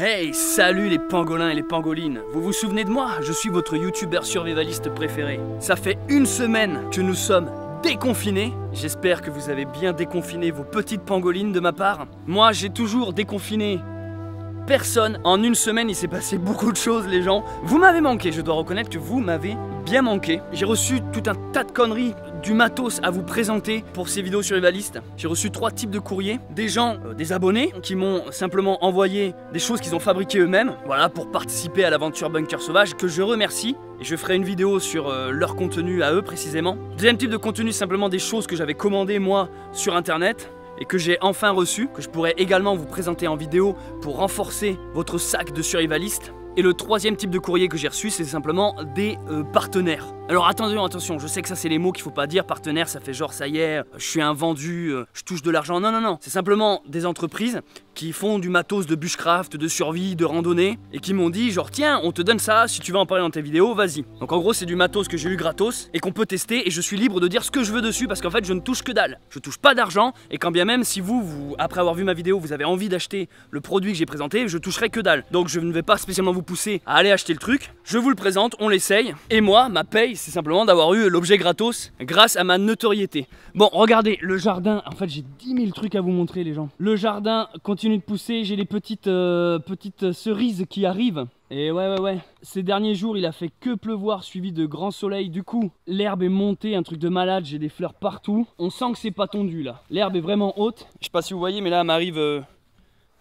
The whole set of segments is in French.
Hey, salut les pangolins et les pangolines. Vous vous souvenez de moi? Je suis votre youtubeur survivaliste préféré. Ça fait une semaine que nous sommes déconfinés. J'espère que vous avez bien déconfiné vos petites pangolines de ma part. Moi, j'ai toujours déconfiné personne. En une semaine, il s'est passé beaucoup de choses, les gens. Vous m'avez manqué, je dois reconnaître que vous m'avez bien manqué. J'ai reçu tout un tas de conneries, du matos à vous présenter pour ces vidéos survivalistes. J'ai reçu 3 types de courriers. Des gens, des abonnés, qui m'ont simplement envoyé des choses qu'ils ont fabriquées eux-mêmes, voilà, pour participer à l'aventure Bunker Sauvage, que je remercie. Et je ferai une vidéo sur leur contenu à eux précisément. Deuxième type de contenu, simplement des choses que j'avais commandées moi sur internet et que j'ai enfin reçu, que je pourrais également vous présenter en vidéo pour renforcer votre sac de survivaliste. Et le troisième type de courrier que j'ai reçu, c'est simplement des partenaires. Alors attention, je sais que ça c'est les mots qu'il faut pas dire. Partenaire, ça fait genre ça y est, je suis un vendu, je touche de l'argent. Non, c'est simplement des entreprises qui font du matos de bushcraft, de survie, de randonnée et qui m'ont dit genre tiens, on te donne ça, si tu veux en parler dans tes vidéos, vas-y. Donc en gros c'est du matos que j'ai eu gratos et qu'on peut tester et je suis libre de dire ce que je veux dessus parce qu'en fait je ne touche que dalle. Je touche pas d'argent et quand bien même si vous, après avoir vu ma vidéo, vous avez envie d'acheter le produit que j'ai présenté, je toucherai que dalle. Donc je ne vais pas spécialement vous pousser à aller acheter le truc, je vous le présente, on l'essaye et moi, ma paye c'est simplement d'avoir eu l'objet gratos grâce à ma notoriété. Bon, regardez, le jardin, en fait j'ai 10 000 trucs à vous montrer les gens. Le jardin continue de pousser, j'ai les petites cerises qui arrivent. Et ouais, ces derniers jours il a fait que pleuvoir suivi de grands soleils. Du coup l'herbe est montée, un truc de malade, j'ai des fleurs partout. On sent que c'est pas tondu là, l'herbe est vraiment haute. Je sais pas si vous voyez mais là elle m'arrive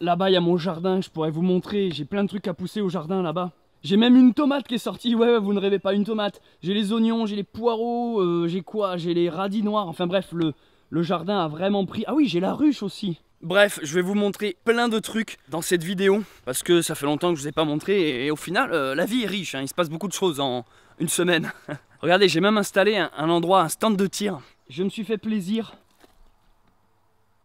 là-bas il y a mon jardin, je pourrais vous montrer. J'ai plein de trucs à pousser au jardin là-bas. J'ai même une tomate qui est sortie, ouais vous ne rêvez pas, une tomate. J'ai les oignons, j'ai les poireaux, j'ai quoi? J'ai les radis noirs, enfin bref le jardin a vraiment pris. Ah oui, j'ai la ruche aussi. Bref, je vais vous montrer plein de trucs dans cette vidéo parce que ça fait longtemps que je vous ai pas montré et au final la vie est riche, hein, il se passe beaucoup de choses en une semaine. Regardez, j'ai même installé un endroit, un stand de tir. Je me suis fait plaisir.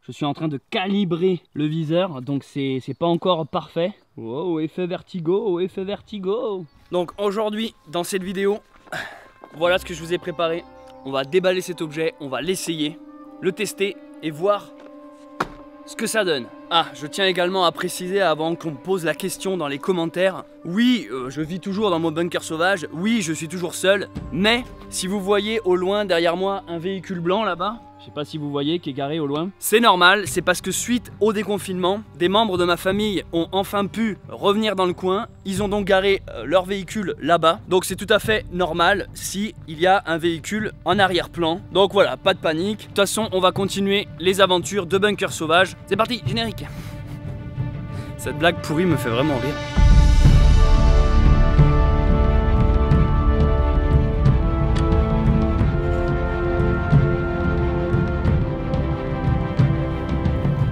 Je suis en train de calibrer le viseur, donc c'est pas encore parfait. Wow, effet vertigo, effet vertigo. Donc aujourd'hui, dans cette vidéo, voilà ce que je vous ai préparé. On va déballer cet objet, on va l'essayer, le tester et voir ce que ça donne. Ah, je tiens également à préciser avant qu'on me pose la question dans les commentaires. Oui, je vis toujours dans mon bunker sauvage. Oui, je suis toujours seul. Mais si vous voyez au loin derrière moi un véhicule blanc là-bas, je sais pas si vous voyez, qui est garé au loin. C'est normal, c'est parce que suite au déconfinement, des membres de ma famille ont enfin pu revenir dans le coin. Ils ont donc garé leur véhicule là-bas. Donc c'est tout à fait normal si il y a un véhicule en arrière-plan. Donc voilà, pas de panique. De toute façon, on va continuer les aventures de Bunker Sauvage. C'est parti, générique. Cette blague pourrie me fait vraiment rire.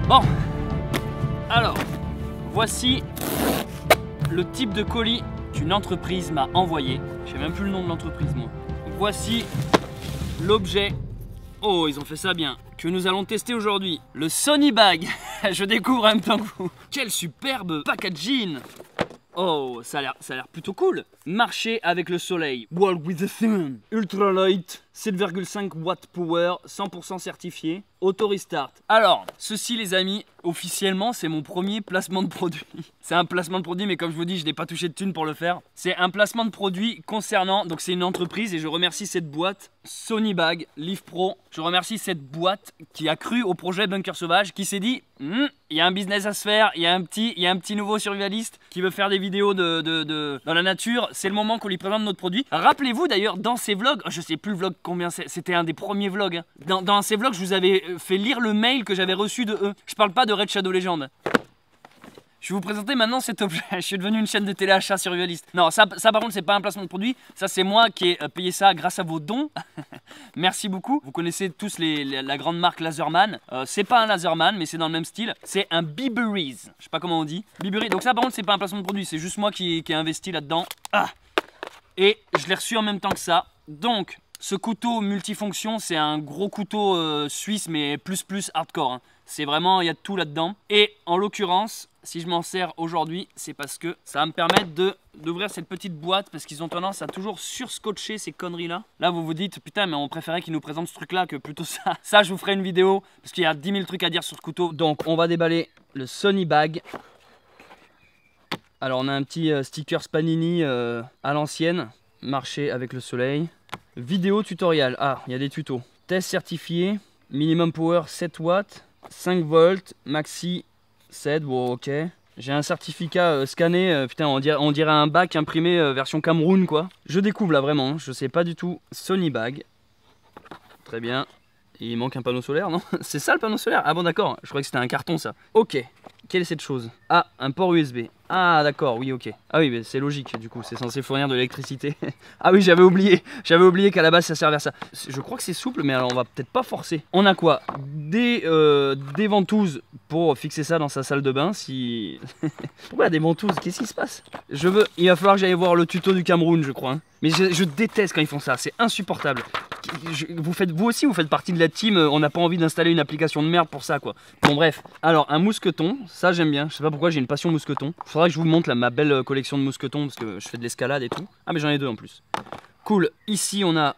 Bon, alors, voici le type de colis qu'une entreprise m'a envoyé. Je sais même plus le nom de l'entreprise moi. Voici l'objet, oh ils ont fait ça bien, que nous allons tester aujourd'hui. Le Sony Bag, je découvre en même temps que vous. Quel superbe packaging. Oh, ça a l'air plutôt cool. Marcher avec le soleil, walk with the sun. Ultra light, 7,5 watts power, 100% certifié, auto restart. Alors, ceci les amis, officiellement c'est mon premier placement de produit. C'est un placement de produit mais comme je vous dis, je n'ai pas touché de thune pour le faire. C'est un placement de produit concernant, donc c'est une entreprise et je remercie cette boîte, Sony Bag, Live Pro. Je remercie cette boîte qui a cru au projet Bunker Sauvage, qui s'est dit, il y a un business à se faire, il y a un petit nouveau survivaliste qui veut faire des vidéos dans la nature. C'est le moment qu'on lui présente notre produit. Rappelez-vous d'ailleurs dans ces vlogs, je sais plus le vlog combien c'est, c'était un des premiers vlogs. Hein. Dans ces vlogs, je vous avais fait lire le mail que j'avais reçu de eux. Je parle pas de Red Shadow Legend. Je vais vous présenter maintenant cet objet. Je suis devenu une chaîne de téléachat survivaliste. Non, ça par contre, c'est pas un placement de produit. Ça, c'est moi qui ai payé ça grâce à vos dons. Merci beaucoup. Vous connaissez tous la grande marque Laserman. C'est pas un Laserman, mais c'est dans le même style. C'est un Biberies. Je sais pas comment on dit. Biberies. Donc ça, par contre, c'est pas un placement de produit. C'est juste moi qui ai investi là-dedans. Ah. Et je l'ai reçu en même temps que ça. Donc, ce couteau multifonction, c'est un gros couteau suisse, mais plus hardcore. Hein. C'est vraiment, il y a de tout là-dedans. Et en l'occurrence, si je m'en sers aujourd'hui, c'est parce que ça va me permettre d'ouvrir cette petite boîte parce qu'ils ont tendance à toujours surscotcher ces conneries-là. Là, vous vous dites, putain, mais on préférait qu'ils nous présentent ce truc-là que plutôt ça. Ça, je vous ferai une vidéo parce qu'il y a 10 000 trucs à dire sur ce couteau. Donc, on va déballer le Sony Bag. Alors on a un petit sticker Spanini à l'ancienne. Marcher avec le soleil. Vidéo tutoriel. Ah, il y a des tutos. Test certifié. Minimum power 7 watts. 5 volts. Maxi 7. Bon, ok. J'ai un certificat scanné. Putain, on dirait un bac imprimé version Cameroun, quoi. Je découvre là, vraiment. Hein, je sais pas du tout. Sony Bag. Très bien. Il manque un panneau solaire, non? C'est ça le panneau solaire? Ah bon, d'accord. Je croyais que c'était un carton, ça. Ok. Quelle est cette chose? Ah, un port USB. Ah d'accord, oui, ok. Ah oui, mais c'est logique, du coup, c'est censé fournir de l'électricité. Ah oui, j'avais oublié qu'à la base ça servait à ça. Je crois que c'est souple, mais alors on va peut-être pas forcer. On a quoi? Des ventouses pour fixer ça dans sa salle de bain, si... Pourquoi des ventouses? Qu'est-ce qui se passe? Il va falloir que j'aille voir le tuto du Cameroun, je crois. Hein. Mais je déteste quand ils font ça, c'est insupportable. Vous aussi, vous faites partie de la team, on n'a pas envie d'installer une application de merde pour ça, quoi. Bon bref, alors un mousqueton, ça j'aime bien, je sais pas pourquoi j'ai une passion mousqueton. Faudra que je vous montre là, ma belle collection de mousquetons parce que je fais de l'escalade et tout. Ah mais j'en ai deux en plus. Cool, ici on a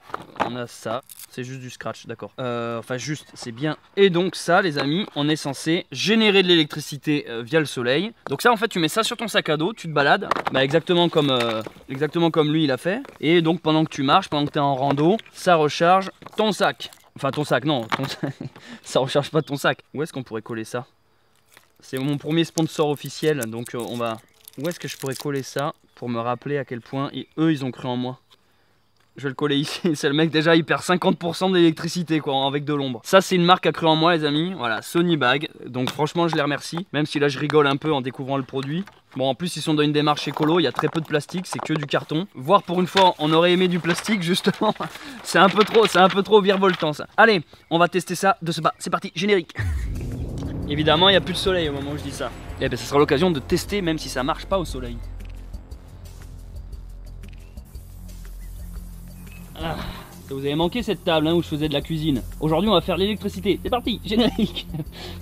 ça, c'est juste du scratch, d'accord. Enfin juste, c'est bien. Et donc ça les amis, on est censé générer de l'électricité via le soleil. Donc ça en fait tu mets ça sur ton sac à dos, tu te balades, bah, exactement comme lui il a fait. Et donc pendant que tu marches, pendant que tu es en rando, ça recharge ton sac. Enfin ton sac, non, ça recharge pas ton sac. Où est-ce qu'on pourrait coller ça? C'est mon premier sponsor officiel, donc on va... Où est-ce que je pourrais coller ça pour me rappeler à quel point eux ils ont cru en moi? Je vais le coller ici, c'est le mec déjà il perd 50% de l'électricité quoi avec de l'ombre. Ça c'est une marque à cru en moi les amis, voilà, Sony Bag. Donc franchement je les remercie, même si là je rigole un peu en découvrant le produit. Bon en plus ils sont dans une démarche écolo, il y a très peu de plastique, c'est que du carton. Voire pour une fois on aurait aimé du plastique justement. C'est un peu trop virevoltant ça. Allez, on va tester ça de ce pas, c'est parti, générique. Évidemment il n'y a plus de soleil au moment où je dis ça. Et bien ce sera l'occasion de tester même si ça marche pas au soleil. Ah, ça vous avez manqué cette table hein, où je faisais de la cuisine. Aujourd'hui on va faire l'électricité, c'est parti, générique.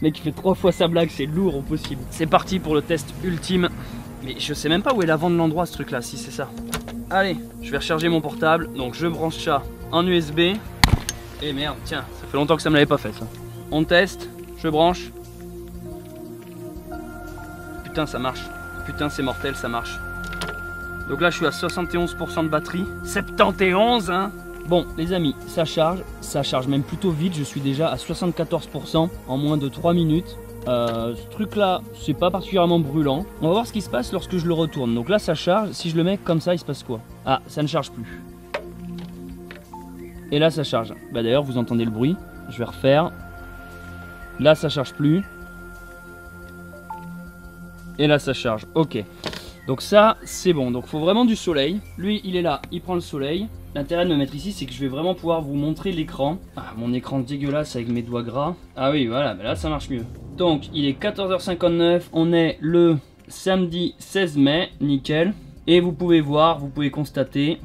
Le mec il fait 3 fois sa blague, c'est lourd au possible. C'est parti pour le test ultime. Mais je sais même pas où est l'avant de l'endroit ce truc là, si c'est ça. Allez, je vais recharger mon portable, donc je branche ça en USB. Et merde, tiens, ça fait longtemps que ça me l'avait pas fait ça. On teste, je branche. Putain ça marche, putain c'est mortel, ça marche. Donc là je suis à 71% de batterie. 71 hein. Bon les amis, ça charge même plutôt vite. Je suis déjà à 74% en moins de 3 minutes. Ce truc là, c'est pas particulièrement brûlant. On va voir ce qui se passe lorsque je le retourne. Donc là ça charge, si je le mets comme ça il se passe quoi? Ah, ça ne charge plus. Et là ça charge. Bah d'ailleurs vous entendez le bruit. Je vais refaire. Là ça charge plus. Et là ça charge, ok. Donc ça c'est bon, donc faut vraiment du soleil. Lui il est là, il prend le soleil. L'intérêt de me mettre ici c'est que je vais vraiment pouvoir vous montrer l'écran. Ah mon écran dégueulasse avec mes doigts gras. Ah oui voilà, bah là ça marche mieux. Donc il est 14h59, on est le samedi 16 mai, nickel. Et vous pouvez voir, vous pouvez constater.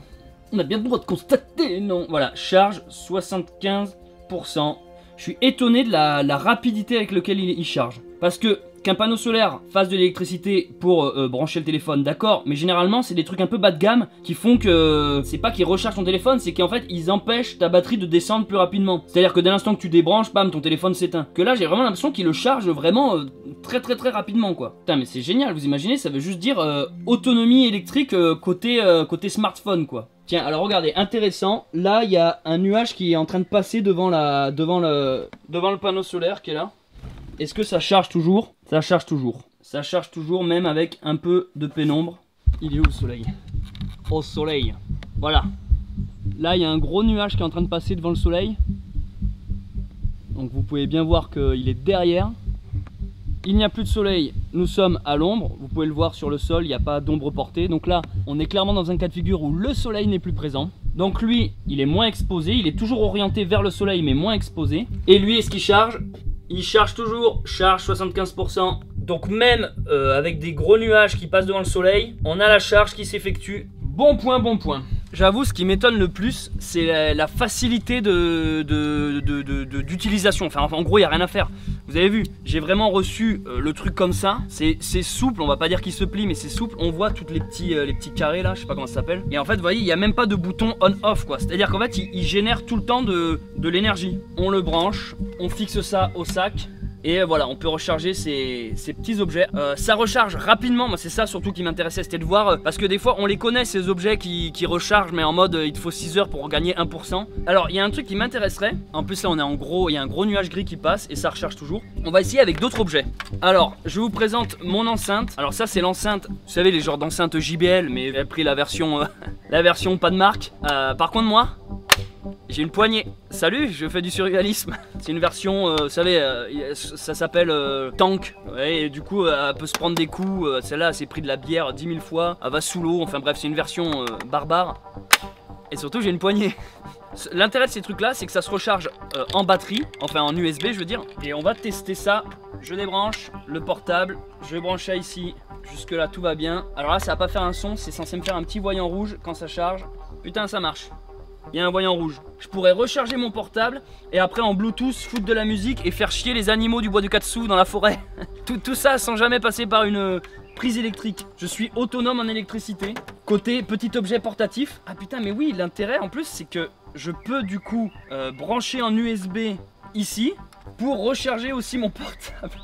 On a bien le droit de constater, non? Voilà, charge 75%. Je suis étonné de la rapidité avec laquelle il charge. Parce que qu'un panneau solaire fasse de l'électricité pour brancher le téléphone, d'accord, mais généralement c'est des trucs un peu bas de gamme qui font que c'est pas qu'ils rechargent ton téléphone, c'est qu'en fait ils empêchent ta batterie de descendre plus rapidement. C'est-à-dire que dès l'instant que tu débranches, bam, ton téléphone s'éteint. Que là j'ai vraiment l'impression qu'il le charge vraiment très rapidement quoi. Putain mais c'est génial, vous imaginez, ça veut juste dire autonomie électrique côté smartphone quoi. Tiens, alors regardez, intéressant, là il y a un nuage qui est en train de passer devant le panneau solaire qui est là. Est-ce que ça charge toujours? Ça charge toujours. Ça charge toujours même avec un peu de pénombre. Il est où le soleil? Au soleil. Voilà. Là il y a un gros nuage qui est en train de passer devant le soleil. Donc vous pouvez bien voir qu'il est derrière. Il n'y a plus de soleil, nous sommes à l'ombre. Vous pouvez le voir sur le sol, il n'y a pas d'ombre portée. Donc là, on est clairement dans un cas de figure où le soleil n'est plus présent. Donc lui, il est moins exposé. Il est toujours orienté vers le soleil, mais moins exposé. Et lui, est-ce qu'il charge? Il charge toujours, charge 75%. Donc même avec des gros nuages qui passent devant le soleil, on a la charge qui s'effectue. Bon point, bon point. J'avoue, ce qui m'étonne le plus, c'est la facilité d'utilisation. Enfin, en gros, il n'y a rien à faire. Vous avez vu, j'ai vraiment reçu le truc comme ça. C'est souple, on va pas dire qu'il se plie, mais c'est souple. On voit toutes les petits carrés là, je sais pas comment ça s'appelle. Et en fait, vous voyez, il n'y a même pas de bouton on-off quoi. C'est-à-dire qu'en fait, il génère tout le temps de l'énergie. On le branche, on fixe ça au sac. Et voilà, on peut recharger ces petits objets. Ça recharge rapidement, moi c'est ça surtout qui m'intéressait, c'était de voir, parce que des fois on les connaît ces objets qui rechargent, mais en mode il te faut 6 heures pour gagner 1%. Alors il y a un truc qui m'intéresserait, en plus là on est en gros, il y a un gros nuage gris qui passe et ça recharge toujours. On va essayer avec d'autres objets. Alors je vous présente mon enceinte. Alors ça c'est l'enceinte, vous savez les genres d'enceinte JBL, mais j'ai pris la version pas de marque. Par contre moi, j'ai une poignée. Salut, je fais du survivalisme. C'est une version, vous savez, ça s'appelle tank. Ouais, et du coup, elle peut se prendre des coups. Celle-là, elle s'est pris de la bière 10 000 fois. Elle va sous l'eau. Enfin bref, c'est une version barbare. Et surtout, j'ai une poignée. L'intérêt de ces trucs-là, c'est que ça se recharge en batterie, enfin en USB, je veux dire. Et on va tester ça. Je débranche le portable. Je branche ça ici. Jusque-là, tout va bien. Alors là, ça va pas faire un son. C'est censé me faire un petit voyant rouge quand ça charge. Putain, ça marche. Il y a un voyant rouge. Je pourrais recharger mon portable et après en Bluetooth foutre de la musique et faire chier les animaux du bois de Katsu dans la forêt. tout ça sans jamais passer par une prise électrique. Je suis autonome en électricité. Côté petit objet portatif. Ah putain mais oui, l'intérêt en plus c'est que je peux du coup brancher en USB ici pour recharger aussi mon portable.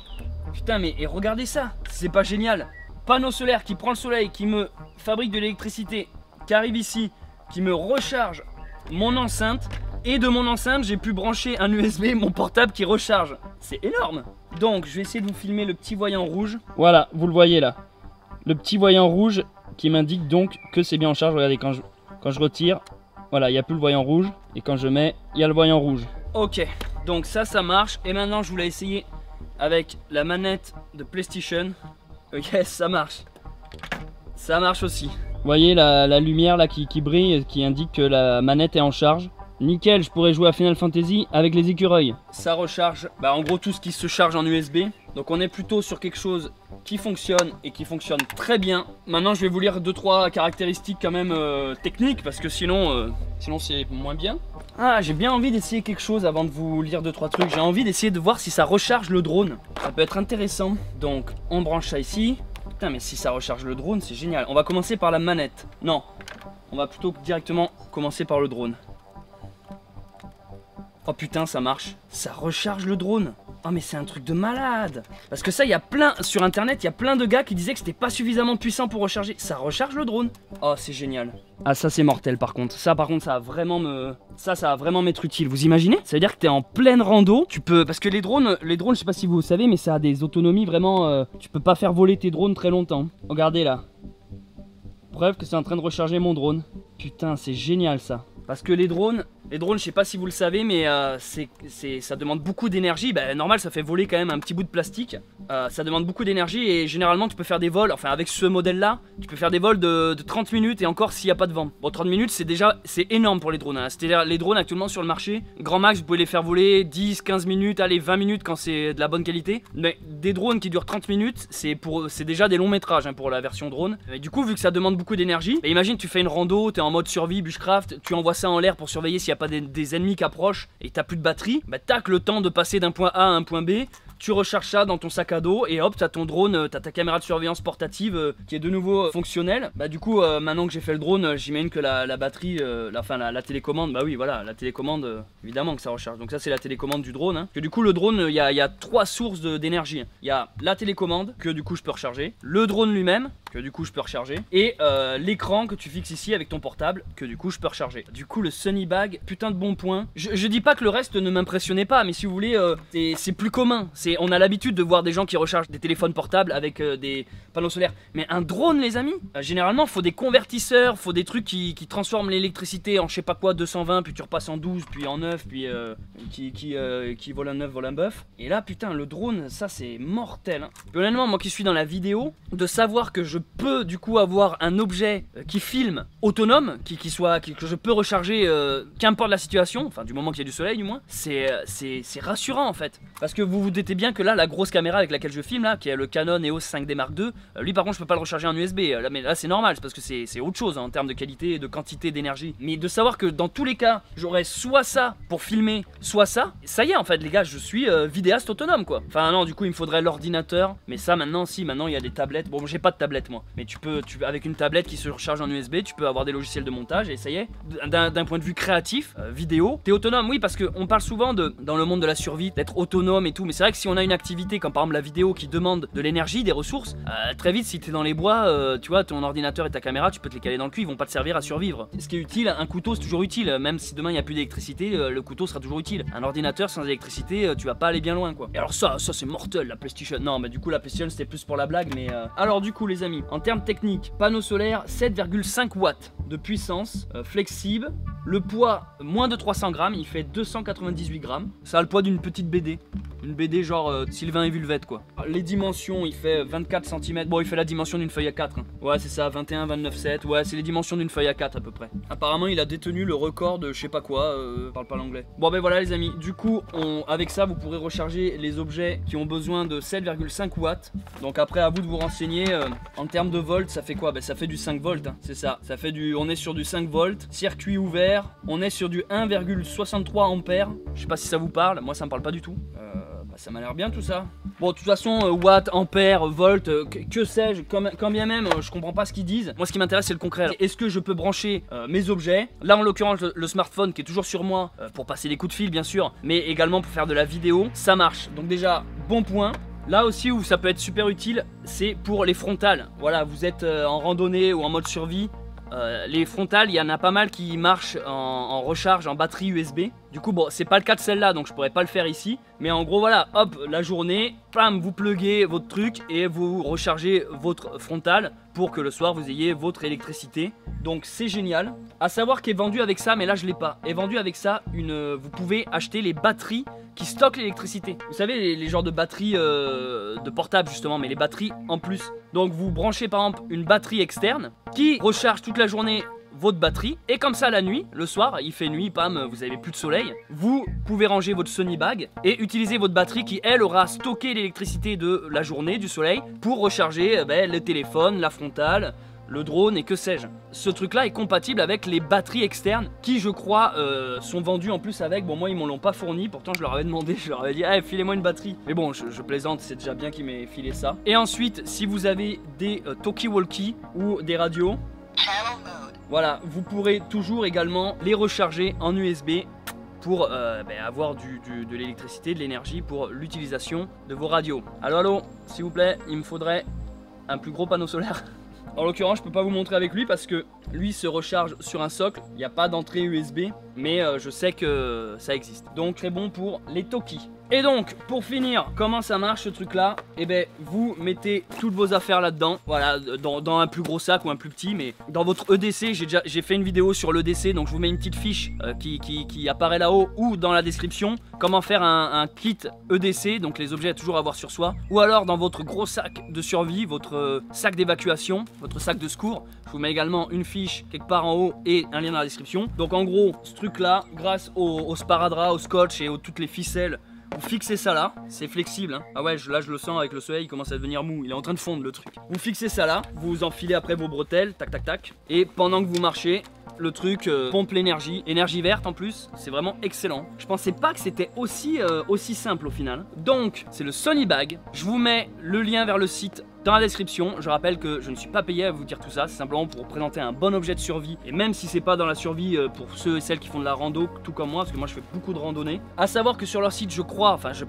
Putain mais et regardez ça, c'est pas génial. Panneau solaire qui prend le soleil, qui me fabrique de l'électricité, qui arrive ici, qui me recharge mon enceinte, et de mon enceinte j'ai pu brancher un USB, mon portable qui recharge. C'est énorme. Donc je vais essayer de vous filmer le petit voyant rouge. Voilà, vous le voyez là. Le petit voyant rouge qui m'indique donc que c'est bien en charge. Regardez, quand je retire, voilà, il n'y a plus le voyant rouge. Et quand je mets, il y a le voyant rouge. Ok, donc ça marche. Et maintenant je voulais essayer avec la manette de PlayStation. Ok, ça marche. Ça marche aussi. Vous voyez la lumière là qui brille, qui indique que la manette est en charge. Nickel, je pourrais jouer à Final Fantasy avec les écureuils. Ça recharge, en gros tout ce qui se charge en USB. Donc on est plutôt sur quelque chose qui fonctionne et qui fonctionne très bien. Maintenant je vais vous lire 2-3 caractéristiques quand même techniques, parce que sinon c'est moins bien. Ah, j'ai bien envie d'essayer quelque chose avant de vous lire 2-3 trucs. J'ai envie d'essayer de voir si ça recharge le drone. Ça peut être intéressant. Donc on branche ça ici. Putain mais si ça recharge le drone c'est génial. On va commencer par la manette. Non, on va plutôt directement commencer par le drone. Oh putain ça marche. Ça recharge le drone. Oh mais c'est un truc de malade. Parce que ça il y a plein, sur internet il y a plein de gars qui disaient que c'était pas suffisamment puissant pour recharger. Ça recharge le drone. Oh c'est génial. Ah ça c'est mortel par contre. Ça par contre ça va vraiment m'être utile. Vous imaginez? Ça veut dire que t'es en pleine rando. Tu peux, parce que les drones je sais pas si vous savez, mais ça a des autonomies vraiment, tu peux pas faire voler tes drones très longtemps. Regardez là. Preuve que c'est en train de recharger mon drone. Putain c'est génial ça. Parce que les drones, je sais pas si vous le savez, mais ça demande beaucoup d'énergie. Normal, ça fait voler quand même un petit bout de plastique. Ça demande beaucoup d'énergie et généralement tu peux faire des vols, enfin avec ce modèle-là, tu peux faire des vols de 30 minutes et encore s'il n'y a pas de vent. Bon, 30 minutes, c'est énorme pour les drones. Hein. C'est-à-dire les drones actuellement sur le marché, grand max, vous pouvez les faire voler 10, 15 minutes, allez 20 minutes quand c'est de la bonne qualité. Mais des drones qui durent 30 minutes, c'est déjà des longs métrages hein, pour la version drone. Et du coup, vu que ça demande beaucoup d'énergie, imagine tu fais une rando, t'es en mode survie, bushcraft, tu envoies ça en l'air pour surveiller s'il n'y a pas des ennemis qui approchent et t'as plus de batterie, tac, le temps de passer d'un point A à un point B, tu recharges ça dans ton sac à dos et hop, t'as ton drone, t'as ta caméra de surveillance portative qui est de nouveau fonctionnelle. Du coup, maintenant que j'ai fait le drone, j'imagine que la batterie, la télécommande, bah oui, voilà, la télécommande, évidemment que ça recharge. Donc ça, c'est la télécommande du drone. Hein. Que du coup, le drone, il y a 3 sources d'énergie. Il y a la télécommande, que du coup, je peux recharger, le drone lui-même, que du coup, je peux recharger, et l'écran que tu fixes ici avec ton portable, que du coup, je peux recharger. Du coup, le Sunny Bag, putain de bon point. Je dis pas que le reste ne m'impressionnait pas, mais si vous voulez, c'est plus commun. On a l'habitude de voir des gens qui rechargent des téléphones portables avec des panneaux solaires. Mais un drone, les amis, généralement, faut des convertisseurs, faut des trucs qui transforment l'électricité en je sais pas quoi, 220, puis tu repasses en 12, puis en 9, puis qui vole un 9, vole un bœuf. Et là, putain, le drone, ça c'est mortel. Hein. Puis honnêtement, moi qui suis dans la vidéo, de savoir que je peux du coup avoir un objet qui filme autonome, que je peux recharger, qu'importe la situation, enfin du moment qu'il y a du soleil du moins, c'est rassurant en fait. Parce que vous vous doutez bien que là, la grosse caméra avec laquelle je filme là, qui est le Canon EOS 5D Mark II, lui par contre je peux pas le recharger en USB, mais là c'est normal, c'est parce que c'est autre chose hein, en termes de qualité et de quantité d'énergie. Mais de savoir que dans tous les cas, j'aurais soit ça pour filmer, soit ça y est en fait les gars, je suis vidéaste autonome quoi. Enfin non, du coup il me faudrait l'ordinateur, mais ça maintenant il y a des tablettes, bon j'ai pas de tablette moi, mais tu peux avec une tablette qui se recharge en USB, tu peux avoir des logiciels de montage et ça y est, d'un point de vue créatif, vidéo, t'es autonome, oui parce qu'on parle souvent dans le monde de la survie, d'être autonome et tout, mais c'est vrai que si on a une activité comme par exemple la vidéo qui demande de l'énergie, des ressources, très vite si tu es dans les bois, tu vois, ton ordinateur et ta caméra, tu peux te les caler dans le cul, ils vont pas te servir à survivre. Ce qui est utile, un couteau c'est toujours utile, même si demain il n'y a plus d'électricité, le couteau sera toujours utile. Un ordinateur sans électricité, tu vas pas aller bien loin quoi. Et alors ça c'est mortel la PlayStation. Non mais du coup la PlayStation c'était plus pour la blague, mais alors du coup les amis, en termes techniques, panneau solaire 7,5 watts de puissance, flexible, le poids moins de 300 grammes, il fait 298 grammes. Ça a le poids d'une petite BD. Une BD genre Sylvain et Vulvette quoi. Les dimensions, il fait 24 cm. Bon, il fait la dimension d'une feuille A4. Hein. Ouais, c'est ça, 21, 29, 7. Ouais, c'est les dimensions d'une feuille A4 à peu près. Apparemment, il a détenu le record de je sais pas quoi. Parle pas l'anglais. Bon, ben voilà les amis. Du coup, avec ça, vous pourrez recharger les objets qui ont besoin de 7,5 watts. Donc après, à vous de vous renseigner. En termes de volts, ça fait quoi? Ben ça fait du 5 volts. Hein. C'est ça. Ça fait du. On est sur du 5 volts. Circuit ouvert. On est sur du 1,63 ampères. Je sais pas si ça vous parle. Moi, ça me parle pas du tout. Ça m'a l'air bien tout ça. Bon, de toute façon, watts, ampères, volts, que sais-je, quand bien même, je comprends pas ce qu'ils disent. Moi, ce qui m'intéresse, c'est le concret. Est-ce que je peux brancher mes objets? Là, en l'occurrence, le smartphone qui est toujours sur moi, pour passer des coups de fil, bien sûr, mais également pour faire de la vidéo, ça marche. Donc déjà, bon point. Là aussi où ça peut être super utile, c'est pour les frontales. Voilà, vous êtes en randonnée ou en mode survie. Les frontales, il y en a pas mal qui marchent en recharge en batterie USB. Du coup, bon, c'est pas le cas de celle-là, donc je pourrais pas le faire ici. Mais en gros, voilà, hop, la journée, pam, vous pluguez votre truc et vous rechargez votre frontale pour que le soir vous ayez votre électricité. Donc c'est génial. À savoir qu'est vendu avec ça, mais là je l'ai pas. Est vendu avec ça, vous pouvez acheter les batteries qui stockent l'électricité. Vous savez, les genres de batteries de portable justement, mais les batteries en plus. Donc vous branchez par exemple une batterie externe qui recharge toute la journée votre batterie, et comme ça la nuit, le soir, il fait nuit, pam, vous avez plus de soleil, vous pouvez ranger votre Sony Bag et utiliser votre batterie qui elle aura stocké l'électricité de la journée, du soleil, pour recharger le téléphone, la frontale, le drone et que sais-je. Ce truc là est compatible avec les batteries externes qui je crois sont vendues en plus avec. Bon moi ils m'en l'ont pas fourni, pourtant je leur avais demandé, je leur avais dit hey, filez-moi une batterie. Mais bon je plaisante, c'est déjà bien qu'ils m'aient filé ça. Et ensuite si vous avez des talkie-walkie ou des radios, voilà, vous pourrez toujours également les recharger en USB pour avoir de l'électricité, de l'énergie pour l'utilisation de vos radios. Allô, s'il vous plaît, il me faudrait un plus gros panneau solaire. En l'occurrence, je peux pas vous montrer avec lui parce que lui se recharge sur un socle. Il n'y a pas d'entrée USB, mais je sais que ça existe. Donc très bon pour les talkies. Et donc, pour finir, comment ça marche ce truc là? Eh ben, vous mettez toutes vos affaires là-dedans. Voilà, dans un plus gros sac ou un plus petit, mais dans votre EDC, j'ai fait une vidéo sur l'EDC, donc je vous mets une petite fiche qui apparaît là-haut ou dans la description. Comment faire un kit EDC, donc les objets à toujours avoir sur soi. Ou alors dans votre gros sac de survie, votre sac d'évacuation, votre sac de secours. Je vous mets également une fiche quelque part en haut et un lien dans la description. Donc en gros, ce truc là, grâce au sparadrap, au scotch et toutes les ficelles, vous fixez ça là, c'est flexible hein. Ah ouais, là je le sens avec le soleil, il commence à devenir mou, il est en train de fondre le truc. Vous fixez ça là, vous enfilez après vos bretelles, tac tac tac. Et pendant que vous marchez, le truc pompe l'énergie, énergie verte en plus, c'est vraiment excellent. Je pensais pas que c'était aussi simple au final. Donc c'est le Sony Bag, je vous mets le lien vers le site dans la description. Je rappelle que je ne suis pas payé à vous dire tout ça, c'est simplement pour présenter un bon objet de survie. Et même si c'est pas dans la survie pour ceux et celles qui font de la rando, tout comme moi, parce que moi je fais beaucoup de randonnées. À savoir que sur leur site, je crois, enfin je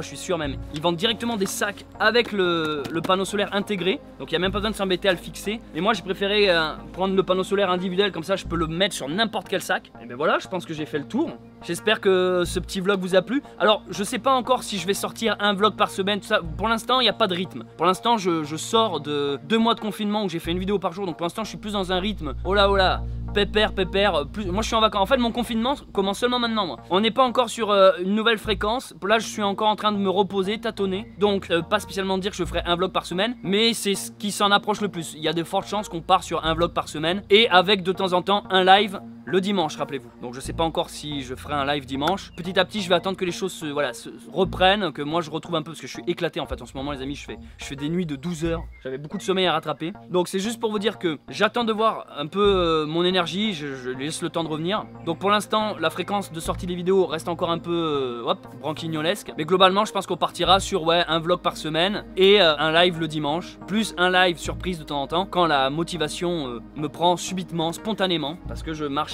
suis sûr même, ils vendent directement des sacs avec le panneau solaire intégré. Donc il n'y a même pas besoin de s'embêter à le fixer. Mais moi j'ai préféré prendre le panneau solaire individuel, comme ça je peux le mettre sur n'importe quel sac. Et ben voilà, je pense que j'ai fait le tour. J'espère que ce petit vlog vous a plu. Alors je sais pas encore si je vais sortir un vlog par semaine, tout ça. Pour l'instant il n'y a pas de rythme. Pour l'instant je sors de 2 mois de confinement où j'ai fait une vidéo par jour. Donc pour l'instant je suis plus dans un rythme. Oh là, pépère, plus. Moi je suis en vacances. En fait mon confinement commence seulement maintenant moi. On n'est pas encore sur une nouvelle fréquence. Là je suis encore en train de me reposer, tâtonner. Donc pas spécialement dire que je ferai un vlog par semaine, mais c'est ce qui s'en approche le plus. Il y a de fortes chances qu'on part sur un vlog par semaine. Et avec de temps en temps un live le dimanche, rappelez-vous. Donc je sais pas encore si je ferai un live dimanche. Petit à petit je vais attendre que les choses se reprennent, que moi je retrouve un peu, parce que je suis éclaté en fait en ce moment les amis. Je fais des nuits de 12 heures. J'avais beaucoup de sommeil à rattraper. Donc c'est juste pour vous dire que j'attends de voir un peu mon énergie. Je laisse le temps de revenir. Donc pour l'instant la fréquence de sortie des vidéos reste encore un peu branquignolesque. Mais globalement je pense qu'on partira sur un vlog par semaine et un live le dimanche. Plus un live surprise de temps en temps quand la motivation me prend subitement, spontanément. Parce que je marche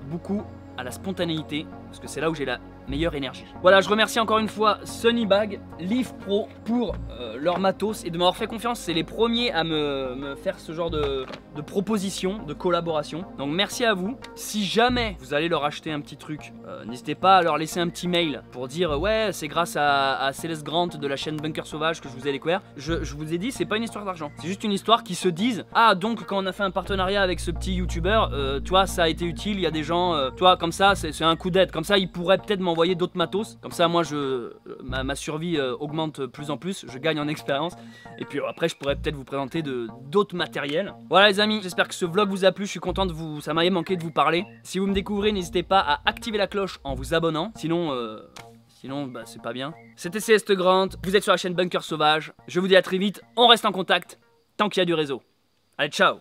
beaucoup à la spontanéité, parce que c'est là où j'ai la meilleure énergie. Voilà, je remercie encore une fois Sunnybag, Live Pro pour leur matos et de m'avoir fait confiance. C'est les premiers à me faire ce genre de proposition, de collaboration. Donc merci à vous. Si jamais vous allez leur acheter un petit truc, n'hésitez pas à leur laisser un petit mail pour dire ouais, c'est grâce à Céleste Grant de la chaîne Bunker Sauvage que je vous ai découvert. Je vous ai dit, c'est pas une histoire d'argent. C'est juste une histoire qui se disent ah, donc quand on a fait un partenariat avec ce petit youtubeur, tu vois, ça a été utile. Il y a des gens, tu vois, comme ça, c'est un coup d'aide. Comme ça, ils pourraient peut-être m'envoyer d'autres matos. Comme ça, moi, ma survie augmente plus en plus. Je gagne en expérience. Et puis après, je pourrais peut-être vous présenter d'autres matériels. Voilà, les amis, j'espère que ce vlog vous a plu. Je suis content de vous. Ça m'a manqué de vous parler. Si vous me découvrez, n'hésitez pas à activer la cloche en vous abonnant. Sinon, bah, c'est pas bien. C'était Céleste Grant. Vous êtes sur la chaîne Bunker Sauvage. Je vous dis à très vite. On reste en contact tant qu'il y a du réseau. Allez, ciao!